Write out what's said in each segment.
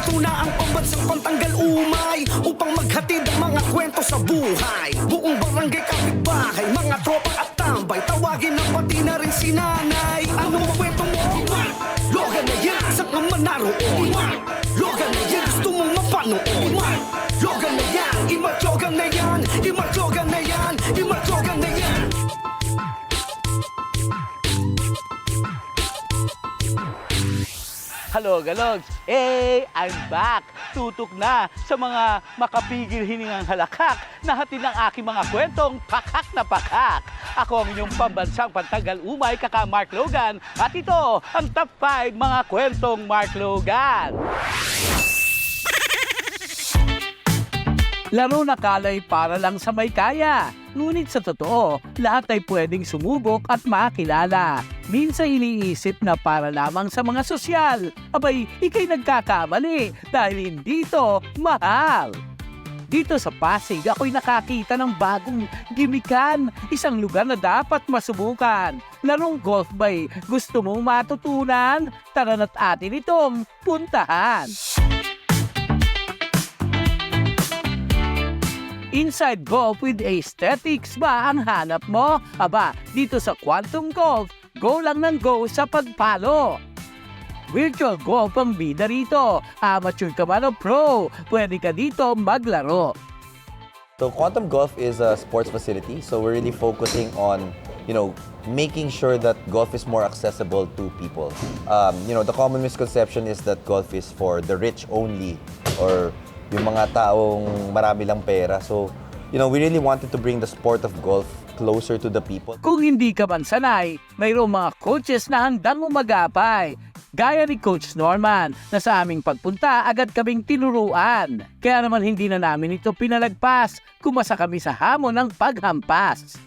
Narito na ang pambansang pantanggal umay upang maghatid ang mga kwento sa buhay. Buong barangay kapitbahay, mga tropa at tambay, tawagin na pati na rin si nanay. Anong kwento mo? Logan na yan, saan ka man naroon? Logan na yan, gusto mong mapanood? Logan na yan, imatyogan na yan, imatyogan na yan, imatyogan na yan. Halog-alog! Hey! I'm back! Tutok na sa mga makapigil hiningang halakak na hatid ng aking mga kwentong pakak na pakak. Ako ang inyong pambansang pantanggal umay, kaka Mark Logan. At ito ang top 5 mga kwentong Mark Logan. Laro na kalay para lang sa may kaya. Ngunit sa totoo, lahat ay pwedeng sumubok at makilala. Minsan iniisip na para lamang sa mga sosyal. Abay, ikay nagkakamali dahil hindi ito mahal. Dito sa Pasig, ako'y nakakita ng bagong gimikan. Isang lugar na dapat masubukan. Larong golf ba'y gusto mong matutunan? Tara na't atin itong puntahan. Inside golf with aesthetics ba ang hanap mo? Aba, dito sa Quantum Golf, go lang ng go sa pagpalo. Virtual golf ang bida rito. Amateur ka man o pro, pwede ka dito maglaro. So Quantum Golf is a sports facility, so we're really focusing on, making sure that golf is more accessible to people. The common misconception is that golf is for the rich only, or yung mga taong marami lang pera. So, we really wanted to bring the sport of golf closer to the people. Kung hindi ka man sanay, mayroong mga coaches na handang umagapay. Gaya ni Coach Norman, na sa aming pagpunta agad kaming tinuruan. Kaya naman hindi na namin ito pinalagpas, kumasa kami sa hamon ng paghampas.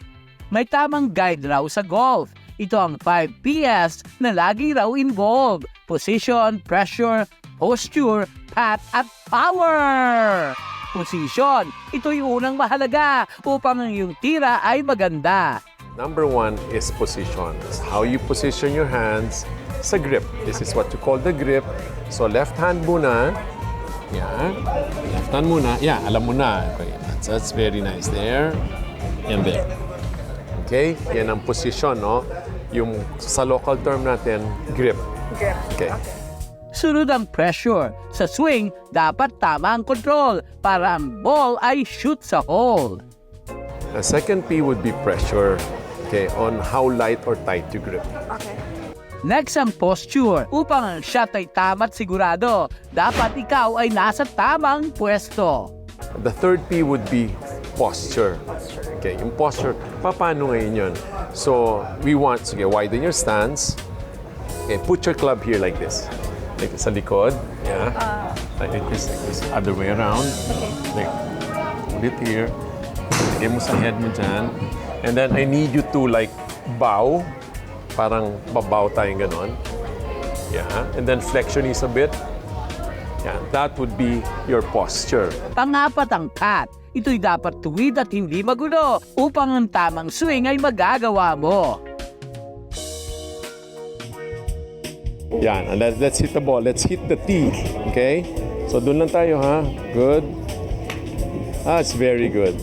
May tamang guide raw sa golf. Ito ang 5 Ps na lagi raw involved: position, pressure, posture, pat at power. Position, ito yung unang mahalaga upang ang iyong tira ay maganda. Number 1 is position. It's how you position your hands sa grip. This is what you call the grip. So left hand muna. Yeah. Left hand muna. Yeah, alam mo na. Okay. That's very nice. There and there. Okay? Yan ang position, no? Yung sa local term natin, grip. Grip. Okay. Sunod ang pressure. Sa swing, dapat tama ang control para ang ball ay shoot sa hole. The second P would be pressure. Okay, on how light or tight you grip. Okay. Next ang posture. Upang ang shot ay tama't sigurado, dapat ikaw ay nasa tamang pwesto. The third P would be posture. Okay, yung posture, paano ngayon yun? So, we want, sige, widen your stance. Okay, put your club here like this. Like sa likod. Yeah. Like this, other way around. Okay. Like, put it here. Lagay mo sa head mo dyan. And then, I need you to like bow. Parang babaw tayong ganon. Yeah. And then, flex your knees a bit. Yeah. That would be your posture. Pangapat ang cut. Ito'y dapat tuwid at hindi magulo upang ang tamang swing ay magagawa mo. Yan, and let's hit the ball. Let's hit the tee. Okay? So, doon lang tayo, ha? Good. That's very good.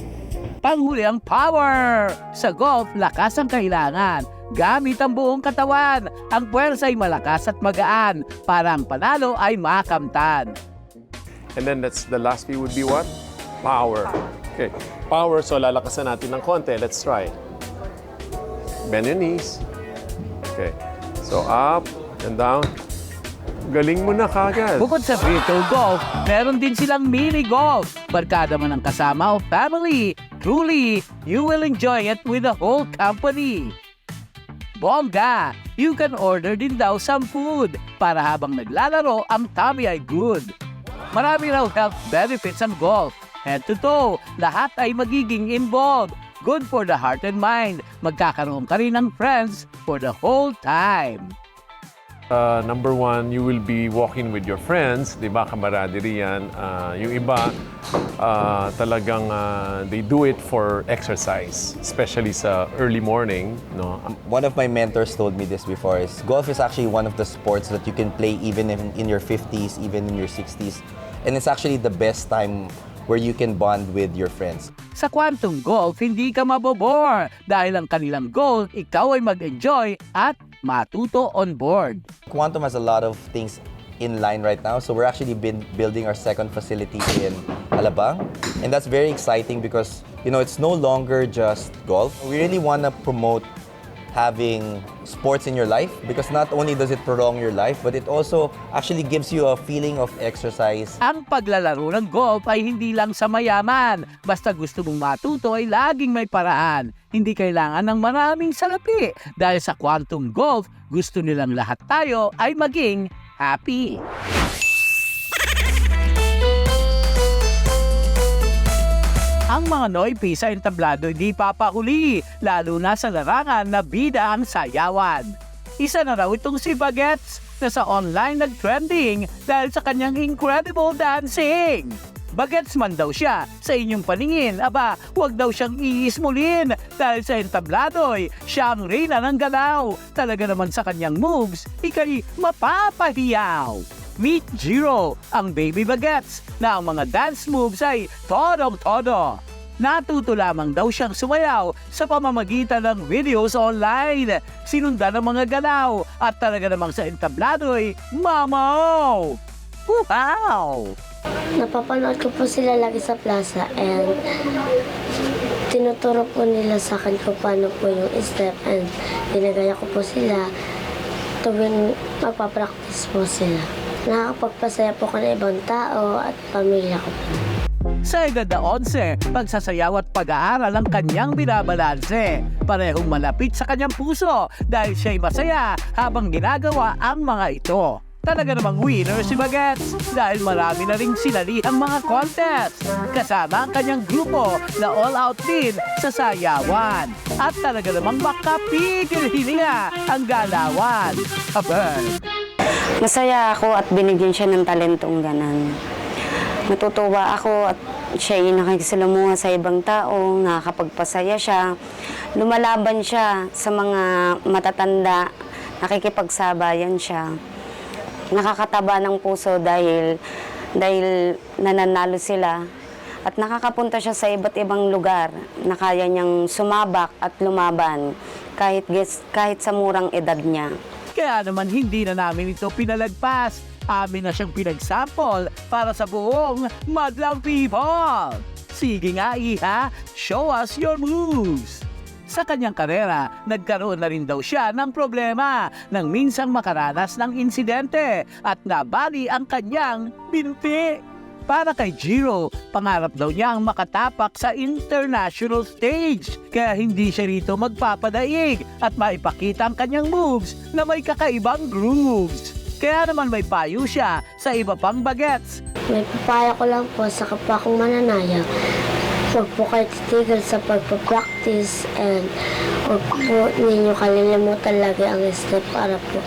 Panghuli ang power! Sa golf, lakas ang kailangan. Gamit ang buong katawan. Ang puwersa ay malakas at magaan para ang panalo ay makamtan. And then that's the last P would be what? Power. Okay. Power, so lalakasan natin ng konti. Let's try. Bend your knees. Okay. So, up and down. Galing mo na kagad. Bukod sa virtual golf, meron din silang mini golf. Barkada man ang kasama o family, truly, you will enjoy it with the whole company. Bongga! You can order din daw some food para habang naglalaro, ang tummy ay good. Marami raw health benefits ang golf. Head to toe, lahat ay magiging involved. Good for the heart and mind. Magkakaroon ka rin ng friends for the whole time. Number one, you will be walking with your friends, di ba? Camaraderie yan. Yung iba, talagang they do it for exercise, especially sa early morning. No? One of my mentors told me this before, is golf is actually one of the sports that you can play even in your 50s, even in your 60s. And it's actually the best time where you can bond with your friends. Sa Quantum Golf, hindi ka mabobore dahil ang kanilang goal, ikaw ay mag-enjoy at matuto on board. Quantum has a lot of things in line right now. So we're actually been building our second facility in Alabang. And that's very exciting because, you know, it's no longer just golf. We really want to promote having sports in your life because not only does it prolong your life, but it also actually gives you a feeling of exercise. Ang paglalaro ng golf ay hindi lang sa mayaman. Basta gusto mong matuto ay laging may paraan. Hindi kailangan ng maraming salapi. Dahil sa Quantum Golf, gusto nilang lahat tayo ay maging happy. Ang mga noipi sa entablado hindi papahuli, lalo na sa larangan na bida ang sayawan. Isa na raw itong si Bagets na sa online nag-trending dahil sa kanyang incredible dancing. Bagets man daw siya, sa inyong paningin, aba, huwag daw siyang iismulin dahil sa entablado'y siya ang reyna ng galaw. Talaga naman sa kanyang moves, ika'y mapapahiyaw. Meet Jiro, ang baby Bagets, na ang mga dance moves ay todong-todo. Natuto lamang daw siyang sumayaw sa pamamagitan ng videos online. Sinundan ng mga galaw at talaga namang sa entablado'y mamaw! Wow! Napapanood ko po sila lagi sa plaza and tinuturo po nila sa akin kung paano po yung step and ginagaya ko po sila tuwing magpapractice po sila. Nakakapagpasaya po ko ng ibang tao at pamilya ko po. Sa edad na 11, pagsasayaw at pag-aaral ang kanyang binabalanse. Parehong malapit sa kanyang puso dahil siya'y masaya habang ginagawa ang mga ito. Talaga namang winner si Bagets dahil marami na ring sinalihang mga contest. Kasama ang kanyang grupo na all out din sa sayawan. At talaga namang makapigil hininga ang galawan. Abay! Masaya ako at binigyan siya ng talentong ganan. Natutuwa ako at siya ay nakikisalamuha sa ibang tao, nakakapagpasaya siya. Lumalaban siya sa mga matatanda, nakikipagsabayan siya. Nakakataba ng puso dahil nananalo sila. At nakakapunta siya sa iba't ibang lugar na kaya niyang sumabak at lumaban kahit sa murang edad niya. Kaya naman hindi na namin ito pinalagpas. Amin na siyang pinagsample para sa buong madlang people. Sige nga iha, show us your moves. Sa kanyang karera, nagkaroon na rin daw siya ng problema nang minsang makaranas ng insidente at nabali ang kanyang binti. Para kay Jiro, pangarap daw niya ang makatapak sa international stage. Kaya hindi siya rito magpapadaig at maipakita ang kanyang moves na may kakaibang grooves. Kaya naman may payo siya sa iba pang Bagets. May papaya ko lang po sa kapwa kong mananaya. Huwag po kayo titigil sa pagpapractice and huwag po ninyo kalilimutan lagi ang step para po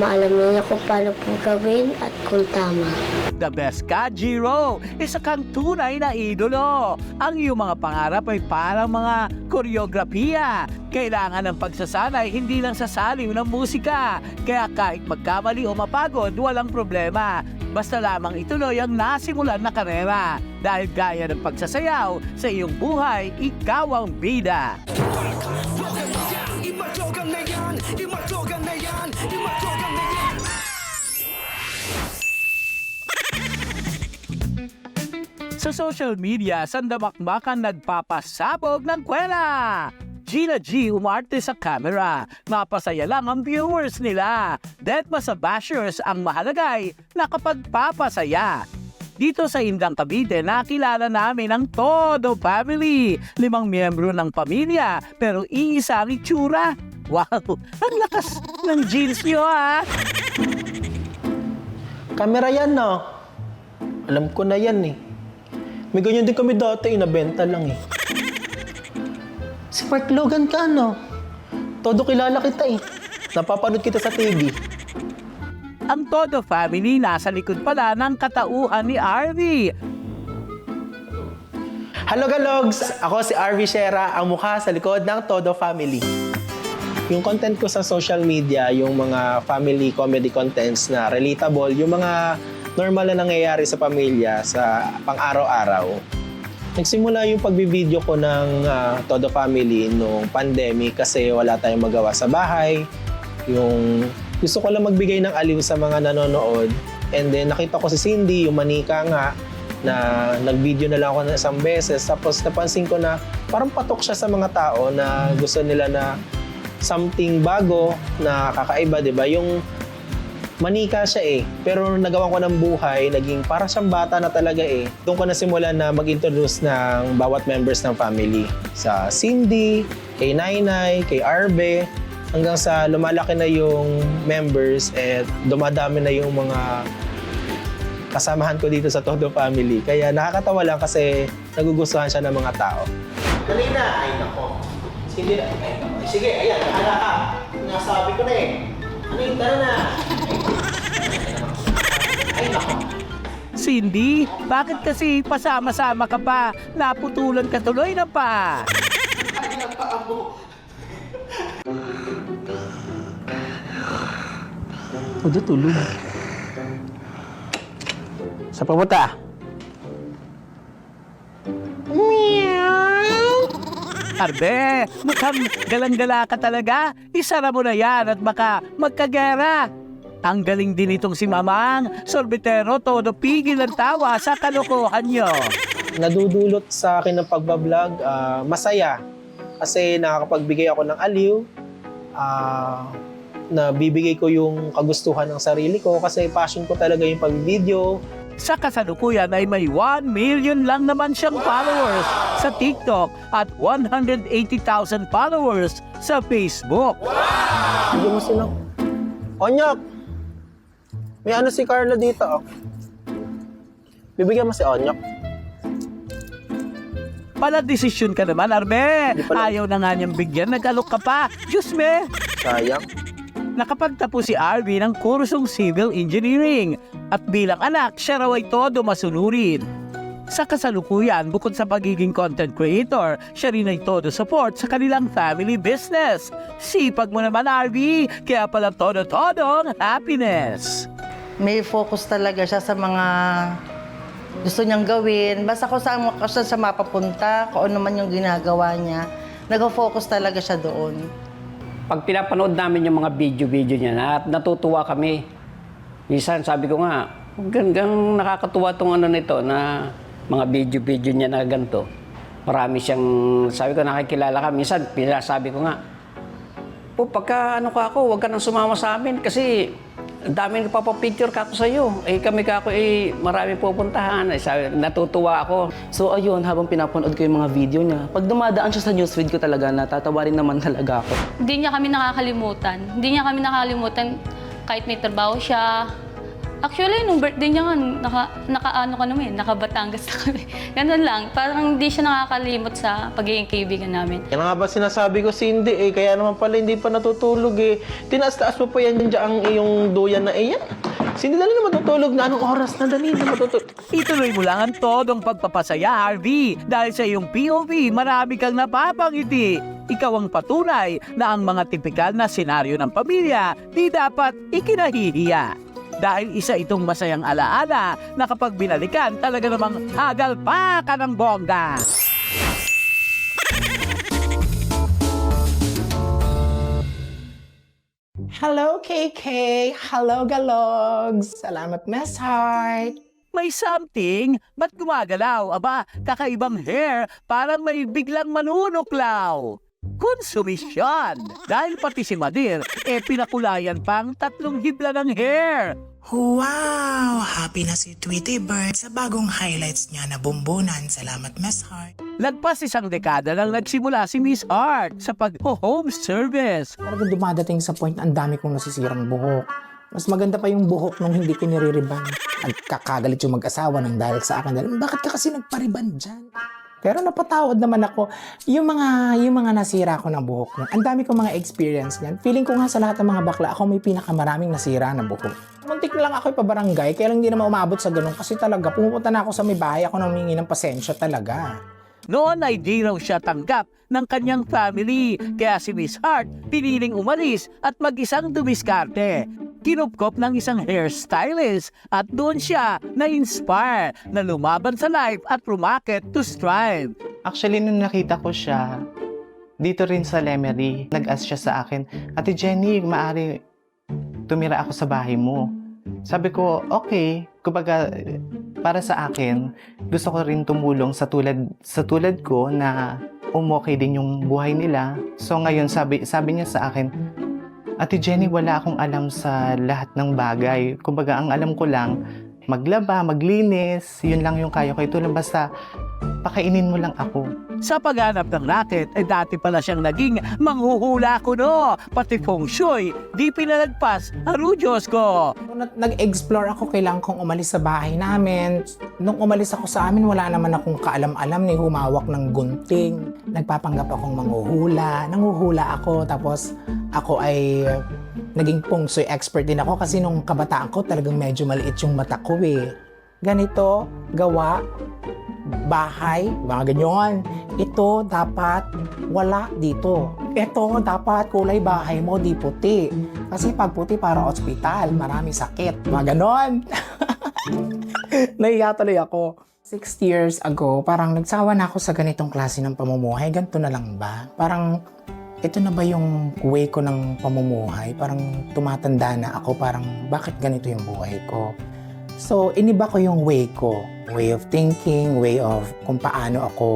maalam ninyo kung paano po gawin at kung tama. The best ka, Jiro! Isa kang tunay na idolo! Ang iyong mga pangarap ay parang mga koreografiya. Kailangan ng pagsasanay hindi lang sa saliw ng musika. Kaya kahit magkamali o mapagod, walang problema. Basta lamang ituloy ang nasimulan na karera. Dahil gaya ng pagsasayaw, sa iyong buhay, ikaw ang bida. Imatlogan na yan, imatlogan na yan, imatlogan na yan. Sa social media, sandamakmakan nagpapasabog ng kwela. Gina G umarte sa camera. Mapasaya lang ang viewers nila. Deadma sa bashers ang mahalagay nakapagpapasaya. Dito sa Indang Cavite, nakilala namin ang Todo Family. 5 miyembro ng pamilya, pero iisa ang itsura. Wow, ang lakas ng jeans nyo ha! Camera yan, no? Alam ko na yan, eh. May ganyan din kami dati, inabenta lang, eh. Si Mark Logan ka, no? Todo kilala kita, eh. Napapanood kita sa TV. ang Todo family nasa likod pala ng katauhan ni RV. Hello Galogs! Ako si RV Shera, ang mukha sa likod ng Todo Family. Yung content ko sa social media, yung mga family comedy contents na relatable, yung mga normal na nangyayari sa pamilya sa pang-araw-araw. Nagsimula yung pagbibideo ko ng Todo Family nung pandemic kasi wala tayong magawa sa bahay. Yung gusto ko lang magbigay ng aliw sa mga nanonood. And then nakita ko si Cindy, yung manika nga, na nag-video na lang ako ng isang beses. Tapos napansin ko na parang patok siya sa mga tao na gusto nila na something bago na kakaiba, di ba? Yung manika siya pero nagawa ko ng buhay, naging para siyang bata na talaga Doon ko nasimulan na mag-introduce ng bawat members ng family. Sa Cindy, kay Nainay, kay Arbe, hanggang sa lumalaki na yung members at dumadami na yung mga kasamahan ko dito sa Todo Family. Kaya nakakatawa lang kasi nagugustuhan siya ng mga tao. Kanina, ay nako. Cindy, ay nako. Sige, ayan, bahala ka. Nasabi ko na Ano yung tara na? Ay nako. Cindy, bakit kasi pasama-sama ka pa? Naputulan ka tuloy na pa. Todo tulog. Sa pamunta. Arbe, mukhang galang-gala ka talaga. Isara mo na yan at baka magkagera. Ang galing din itong si Mamang. Sorbetero, todo pigil ang tawa sa kalokohan nyo. Nadudulot sa akin ng pagbablog, masaya. Kasi nakakapagbigay ako ng aliw. Nabibigay ko yung kagustuhan ng sarili ko kasi passion ko talaga yung pag-video. Sa kasalukuyan ay may 1 million lang naman siyang followers sa TikTok at 180,000 followers sa Facebook. Bigyan mo silang. Onyak! May ano si Carla dito, Bibigyan mo si Onyak. Pala desisyon ka naman, Arbe. Ayaw na nga niyang bigyan, nag-alok ka pa. Diyos me! Sayang. Nakapagtapos si RV ng kursong Civil Engineering at bilang anak, siya raw ay todo masunurin. Sa kasalukuyan, bukod sa pagiging content creator, siya rin ay todo support sa kanilang family business. Sipag mo naman, RV, kaya pala todo-todong happiness. May focus talaga siya sa mga gusto niyang gawin. Basta kung saan siya mapapunta, kung ano man yung ginagawa niya, nag-focus talaga siya doon. Pag pinapanood namin yung mga video-video niya, natutuwa kami. Minsan sabi ko nga, hanggang nakakatuwa tong ano nito na mga video-video niya na ganito. Marami siyang, sabi ko nakikilala ka. Minsan, sabi ko nga, pagka ano ka ako, huwag ka nang sumama sa amin kasi ang daming nagpapapicture ka ako sa iyo. Kami ka ako, marami pupuntahan. Natutuwa ako. So ayun, habang pinapanood ko yung mga video niya, pag dumadaan siya sa newsfeed ko talaga, natatawa rin naman talaga ako. Hindi niya kami nakakalimutan. Hindi niya kami nakakalimutan kahit may trabaho siya. Actually, nung birthday niya nga, naka-Batangas na kami. Ganun lang. Parang hindi siya nakakalimot sa pagiging kaibigan namin. Yan nga ba sinasabi ko, Cindy, kaya naman pala hindi pa natutulog Tinaas-taas mo pa yan dyan ang iyong duyan na yan. Cindy, dali na matutulog na. Anong oras na dali na matutulog? Ituloy mo lang ang todong pagpapasaya, RV. Dahil sa iyong POV, marami kang napapangiti. Ikaw ang patunay na ang mga tipikal na senaryo ng pamilya di dapat ikinahihiya. Dahil isa itong masayang alaala na kapag binalikan, talaga namang hagal pa ka ng bongga. Hello, KK! Hello, Galogs! Salamat, Miss Heart! May something? Ba't gumagalaw? Aba, kakaibang hair, parang may biglang manunuklaw. Konsumisyon! Dahil pati si Madir, pinakulayan pang 3 hibla ng hair. Wow! Happy na si Tweety Bird sa bagong highlights niya na bumbunan. Salamat, Miss Heart. Lagpas 1 dekada lang nagsimula si Miss Art sa pag-home service. Talagang dumadating sa point na ang dami kong nasisirang buhok. Mas maganda pa yung buhok nung hindi ko niririban. Nagkakagalit yung mag-asawa ng dahil sa akin. Bakit ka kasi nagpariban dyan? Pero napatawad naman ako. Yung mga nasira ko ng buhok nun, ang dami kong mga experience niyan. Feeling ko nga sa lahat ng mga bakla, ako may pinakamaraming nasira na buhok. Muntik na lang ako ipabarangay, kaya lang hindi naman umabot sa ganun kasi talaga pumupunta na ako sa may bahay, ako nang humingi ng pasensya talaga. Noon ay di raw siya tanggap ng kanyang family, kaya si Miss Hart piniling umalis at mag-isang dumiskarte. Kinupkop ng isang hairstylist at doon siya na-inspire na lumaban sa life at rumakit to strive. Actually, nung nakita ko siya, dito rin sa Lemery, nag-ask siya sa akin, Ate Jenny, maaari tumira ako sa bahay mo. Sabi ko, okay. Kumbaga, para sa akin, gusto ko rin tumulong sa tulad ko na umokay din yung buhay nila. So ngayon, sabi niya sa akin, Ate Jenny, wala akong alam sa lahat ng bagay. Kumbaga, ang alam ko lang, maglaba, maglinis, yun lang yung kaya ko. Ito lang basta, pakainin mo lang ako. Sa paghanap ng racket ay dati pala siyang naging manghuhula kuno, pati feng shui, di pinalagpas ang Diyos ko. Nag-explore ako, kailangan kong umalis sa bahay namin. Nung umalis ako sa amin, wala naman akong kaalam-alam ni humawak ng gunting. Nagpapanggap akong manghuhula. Nanguhula ako, tapos ako ay naging feng shui expert din ako kasi nung kabataan ko talagang medyo maliit yung mata ko eh. Ganito, gawa, bahay, mga ganyan. Ito dapat wala dito. Ito dapat kulay bahay mo, di puti. Kasi pag puti para ospital, marami sakit. Mga ganon. Nahiya tuloy ako. 6 years ago, parang nagsawa na ako sa ganitong klase ng pamumuhay. Ganito na lang ba? Parang ito na ba yung way ko ng pamumuhay? Parang tumatanda na ako, parang bakit ganito yung buhay ko? So, iniba ko yung way ko. Way of thinking, way of kung paano ako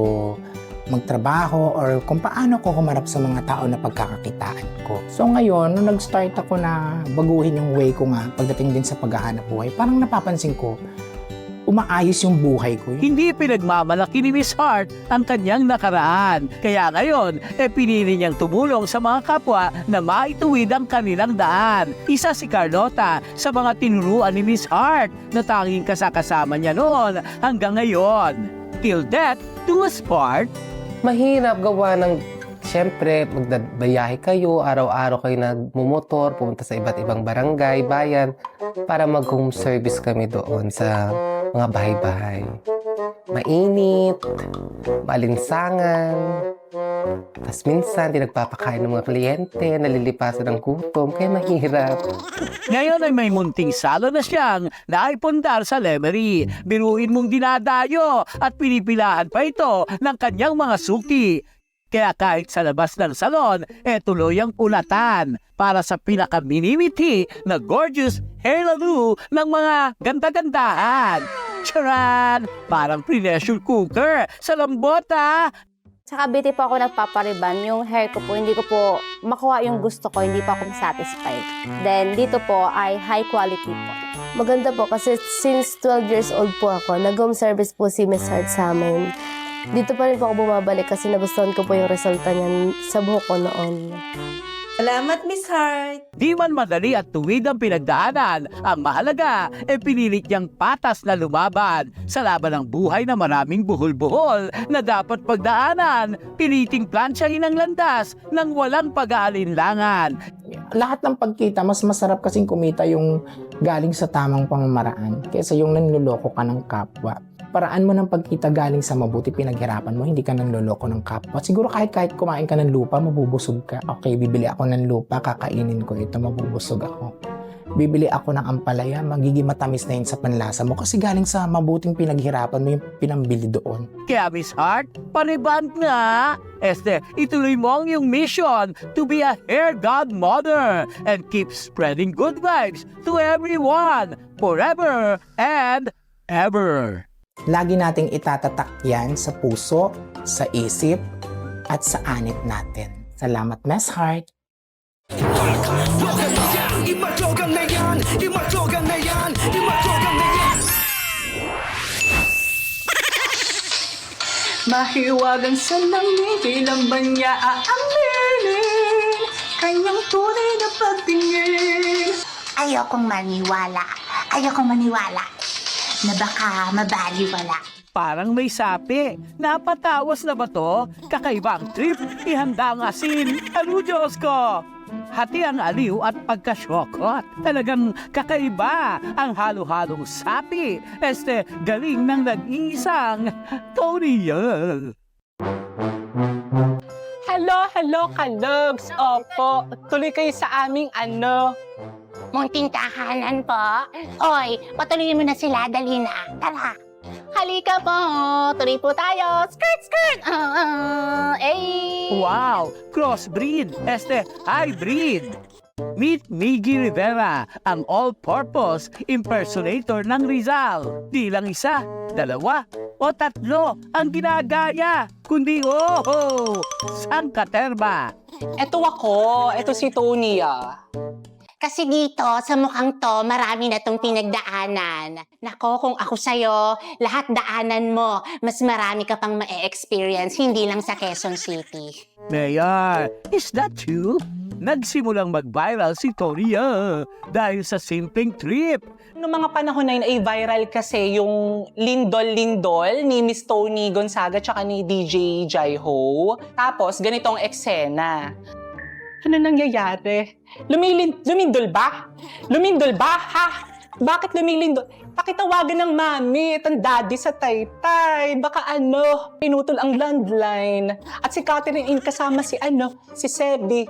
magtrabaho or kung paano ako humarap sa mga tao na pagkakakitaan ko. So ngayon, nung nag-start ako na baguhin yung way ko nga pagdating din sa paghahanap buhay, parang napapansin ko, umaayos yung buhay ko. Hindi pinagmamalaki ni Miss Hart ang kanyang nakaraan. Kaya ngayon, pinili niyang tumulong sa mga kapwa na maituwid ang kanilang daan. Isa si Carlota sa mga tinuruan ni Miss Hart na tanging kasakasama niya noon hanggang ngayon. Till death do us part. Mahirap gawa ng, siyempre, magbayahe kayo, araw-araw kayo nagmumotor, pumunta sa iba't ibang barangay, bayan, para mag-home service kami doon sa mga bahay-bahay. Mainit, malinsangan, tapos minsan, di nagpapakain ng mga kliyente, nalilipasan ng gutom, kaya mahirap. Ngayon ay may munting salo na siyang naipundar sa Lemery. Biruin mong dinadayo at pinipilahan pa ito ng kanyang mga suki. Kaya kahit sa labas ng salon, tuloy ang ulatan para sa pinaka-minimity na gorgeous hairdo ng mga ganda-gandahan. Charan! Parang pressure cooker sa lambota. Tsaka beauty po ako nagpapariban. Yung hair ko po, hindi ko po makuha yung gusto ko, hindi pa ako satisfied. Then dito po ay high quality po. Maganda po kasi since 12 years old po ako, nag-home service po si Miss Hart sa amin. Dito pa rin po ako bumabalik kasi nagustuhan ko po yung resulta niyan sa buhok ko noon. Salamat, Miss Hart! Di man madali at tuwid ang pinagdaanan, ang mahalaga pinilit niyang patas na lumaban sa laban ng buhay na maraming buhol-buhol na dapat pagdaanan, piliting plansyahin ang landas ng walang pag-aalinlangan. Lahat ng pagkita, mas masarap kasing kumita yung galing sa tamang pamamaraan kaysa yung nanloloko ka ng kapwa. Paraan mo ng pagkita galing sa mabuti pinaghirapan mo, hindi ka nanloloko ng kapwa. Siguro kahit kumain ka ng lupa, mabubusog ka. Okay, bibili ako ng lupa, kakainin ko ito, mabubusog ako. Bibili ako ng ampalaya, magiging matamis na yun sa panlasa mo kasi galing sa mabuting pinaghirapan mo yung pinambili doon. Kaya Miss Hart, pariband nga! Ituloy mo ang iyong mission to be a hair godmother and keep spreading good vibes to everyone, forever and ever. Lagi nating itatatak yan sa puso, sa isip, at sa anit natin. Salamat, Miss Hart! Imatlogan na yan! Imatlogan na yan! Imatlogan na yan! Mahiwagang sa langit, ilang ba niya aaminin kanyang tunay na pagtingin? Ayokong maniwala na baka mabaliwala. parang may sapi. Napatawas na ba to? Kakaibang trip, ihanda ang asin. Ano Diyos ko? Hati ang aliw at pagkasyokot. Talagang kakaiba ang halo-halong sapi. Galing ng nag-iisang Tony Yang. Hello, kalogs. Opo, tuloy kayo sa aming Munting tahanan po. Oy, patuloy mo na sila, dali na. Tara. Halika po, tuloy po tayo. Skirt, skirt. Wow! Crossbreed! Hybrid! Meet Miggy Rivera, ang all-purpose impersonator ng Rizal. Di lang isa, dalawa, o tatlo ang ginagaya, kundi sangkaterba. Eto si Tony Kasi dito, sa mukhang to, marami na tong pinagdaanan. Nako, kung ako sa'yo, lahat daanan mo, mas marami ka pang ma-experience, hindi lang sa Quezon City. Mayor, is that true? Nagsimulang mag-viral si Tony dahil sa simpleng trip. Noong mga panahon na yun ay viral kasi yung Lindol-Lindol ni Miss Tony Gonzaga tsaka ni DJ Jaiho. Tapos, ganitong eksena. Ano nangyayari? Lumindol ba? Lumindol ba, ha? Bakit lumilindol? Pakitawagan ng mami at ang daddy sa taytay. Baka pinutol ang landline. At si Catherine kasama si Sebi.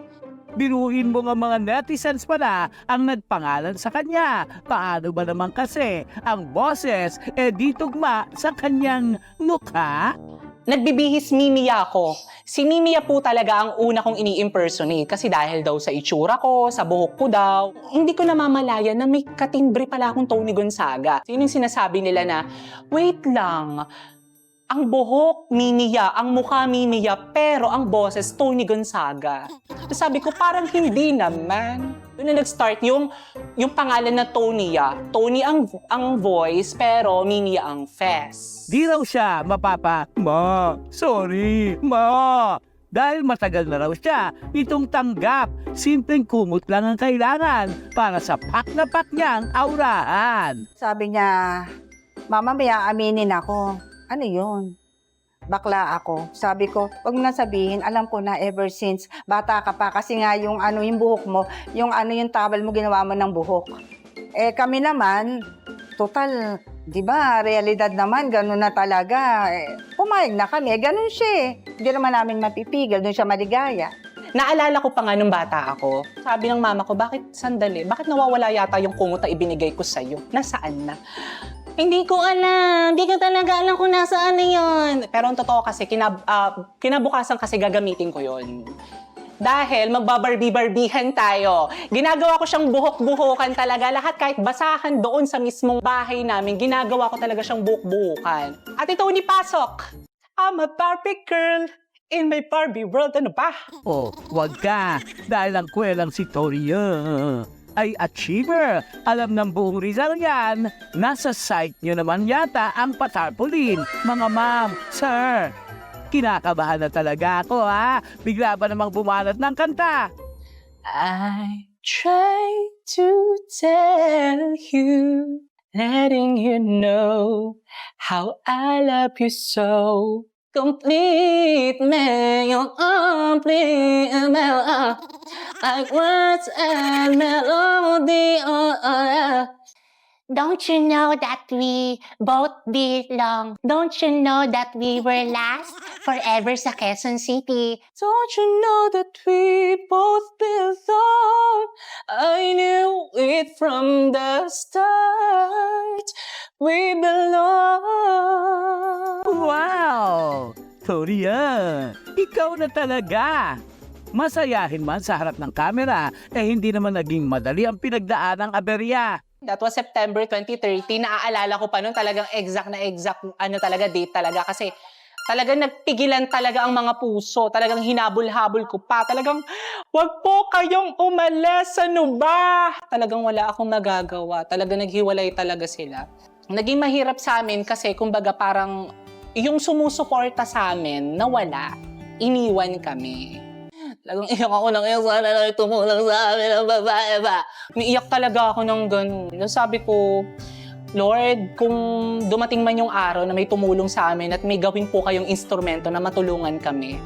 Biruin mo nga mga netizens pa na ang nagpangalan sa kanya. Paano ba naman kasi ang boses di tugma sa kanyang mukha? Nagbibihis Mimiya ako. Si Mimiya po talaga ang una kong ini-impersonate kasi dahil daw sa itsura ko, sa buhok ko daw, hindi ko namamalayan na may katimbre pala akong Tony Gonzaga. Yun yung sinasabi nila na, wait lang, ang buhok Mimiya, ang mukha Mimiya, pero ang boses Tony Gonzaga. Sabi ko, parang hindi naman. Doon na nag-start yung pangalan na Tony Tony ang voice, pero Mimiya ang face. Di raw siya Ma, sorry, Ma. Dahil matagal na raw siya itong tanggap. Simpleng kumot lang ang kailangan para sa pak na pak niyang aurahan. Sabi niya, Mama, may aaminin ako. Ano yun? Bakla ako. Sabi ko, wag mo na sabihin, alam ko na ever since bata ka pa kasi nga yung yung buhok mo, yung towel mo ginawa mo ng buhok. Kami naman, total, di ba, realidad naman, ganun na talaga. Pumayag na kami, ganun siya. Hindi naman namin mapipigil, doon siya maligaya. Naalala ko pa nga nung bata ako, sabi ng mama ko, bakit nawawala yata yung kumot na ibinigay ko sa'yo? Nasaan na? Hindi ko alam. Hindi ko talaga alam kung nasaan na yun. Pero ang totoo kasi, kinabukasan kasi gagamitin ko yun. Dahil magbabarbie-barbihan tayo. Ginagawa ko siyang buhok-buhukan talaga. Lahat kahit basahan doon sa mismong bahay namin, ginagawa ko talaga siyang buhok-buhukan. At ito ni Pasok. I'm a Barbie girl in my Barbie world. Ano ba? Wag ka. Dahil ang kwelang si Tony ay achiever. Alam ng buong Rizal yan. Nasa site nyo naman yata ang patarpaulin. Mga ma'am, sir, kinakabahan na talaga ako Bigla ba namang bumanat ng kanta? I try to tell you, letting you know how I love you so. Complete me, you're complete me, like words and melody. Don't you know that we both belong? Don't you know that we were last forever sa Quezon City? Don't you know that we both belong? I knew it from the start. We belong. Wow! Tony, ikaw na talaga. Masayahin man sa harap ng kamera, hindi naman naging madali ang pinagdaan ng aberya. That was September 2030. Naaalala ko pa noon talagang exact date talaga. Kasi talagang nagpigilan talaga ang mga puso. Talagang hinabol-habol ko pa. Talagang, wag po kayong umalis. Ano ba? Talagang wala akong magagawa. Talagang naghiwalay talaga sila. Naging mahirap sa amin kasi kumbaga parang yung sumusuporta sa amin nawala. Iniwan kami. Talagang iyak ako ng iyak, sana lang tumulong sa amin ng babae ba. Umiiyak talaga ako ng ganun. Sabi ko, Lord, kung dumating man yung araw na may tumulong sa amin at may gawin po kayong instrumento na matulungan kami,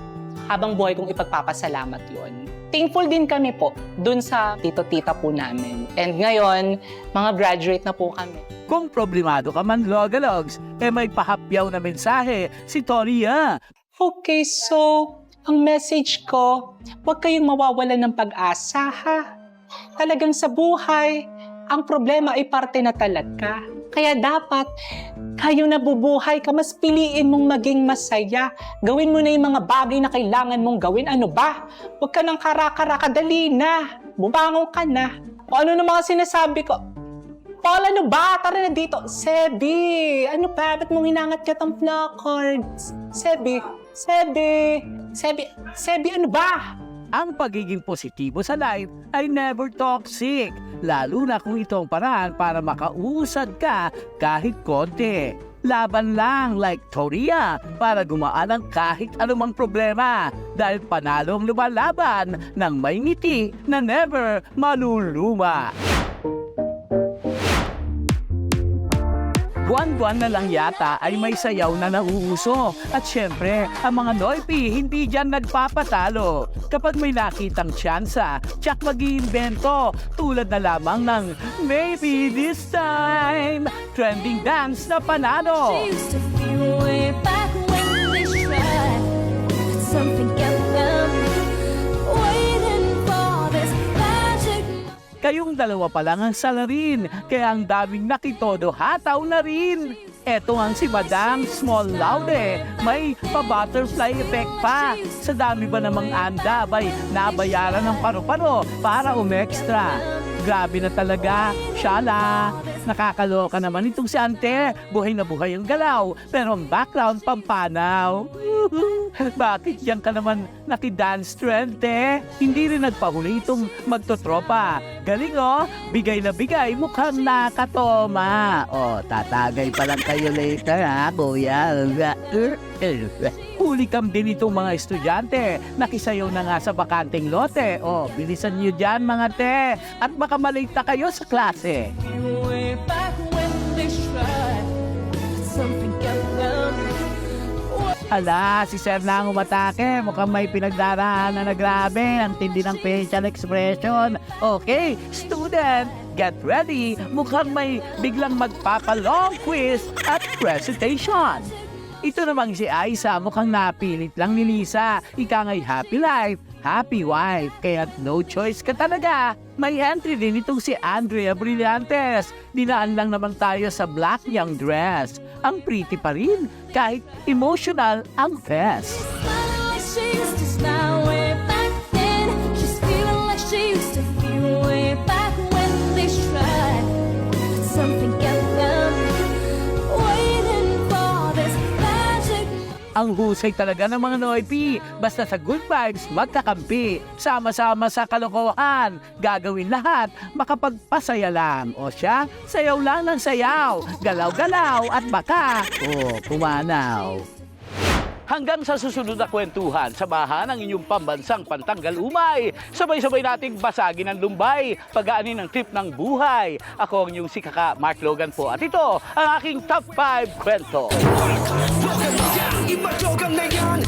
habang buhay kong ipagpapasalamat yon. Thankful din kami po dun sa tito-tita po namin. And ngayon, mga graduate na po kami. Kung problemado ka man, Logalogs, may pahapyaw na mensahe si Toria. Okay, so, ang message ko, huwag kayong mawawalan ng pag-asa, ha? Talagang sa buhay, ang problema ay parte na talaga. Kaya dapat, kayo nabubuhay ka, mas piliin mong maging masaya. Gawin mo na yung mga bagay na kailangan mong gawin. Ano ba? Huwag ka nang kara-kara, dali na. Bumangon ka na. O ano na mga sinasabi ko? Paul, ano ba? Tara na dito. Sebi, ano ba? Ba't mong hinangat ka tong placards? Sebi, ano ba? Ang pagiging positibo sa life ay never toxic, lalo na kung ito ang paraan para makausad ka kahit konti. Laban lang like Toria para gumaan ang kahit anumang problema dahil panalong lumalaban ng may ngiti na never maluluma. Buwan-buwan na lang yata ay may sayaw na nauuso. At syempre, ang mga Noipi hindi dyan nagpapatalo. Kapag may nakitang tsansa, tsak mag-iimbento tulad na lamang ng Maybe This Time, trending dance na panalo. Kayong dalawa pa lang ang salarin, kaya ang daming nakitodo hataw na rin. Eto ang si Madam Small Laude, may pa-butterfly effect pa. Sa dami ba namang anda, nabayaran ng paro-paro para umextra. Grabe na talaga, syala. Nakakaloka naman itong si Ante, buhay na buhay ang galaw, pero ang background pampanaw. Bakit yan ka naman nakidance trend, te? Hindi rin nagpahuli itong magtotropa. Galing bigay na bigay, mukhang nakatoma. Tatagay pa lang kayo later ha, kuya. Hulikam din itong mga estudyante. Nakisayaw na nga sa bakanteng lote. Bilisan nyo dyan mga te. At baka malate na kayo sa klase. Ala, si Sir na ang umatake. Mukhang may pinagdaraanan na grabe. Ang tindi ng facial expression. Okay, student, get ready. Mukhang may biglang magpapalong quiz at presentation. Ito namang si Aiza, mukhang napilit lang ni Lisa. Ika nga'y happy life, happy wife. Kaya no choice ka talaga. May entry din itong si Andrea Brillantes. Dinaan lang naman tayo sa black niyang dress. Ang pretty pa rin, kahit emotional ang fest. Ang husay talaga ng mga Noipi. Basta sa good vibes, magkakampi. Sama-sama sa kalokohan. Gagawin lahat, makapagpasaya lang. O siya, sayaw lang ng sayaw. Galaw-galaw at baka, pumanaw. Hanggang sa susunod na kwentuhan, samahan ang inyong pambansang pantanggal umay. Sabay-sabay nating basagin ang lumbay, pagaanin ng trip ng buhay. Ako ang inyong si Kaka Mark Logan po at ito ang aking top 5 kwento. Imatyogan na yan,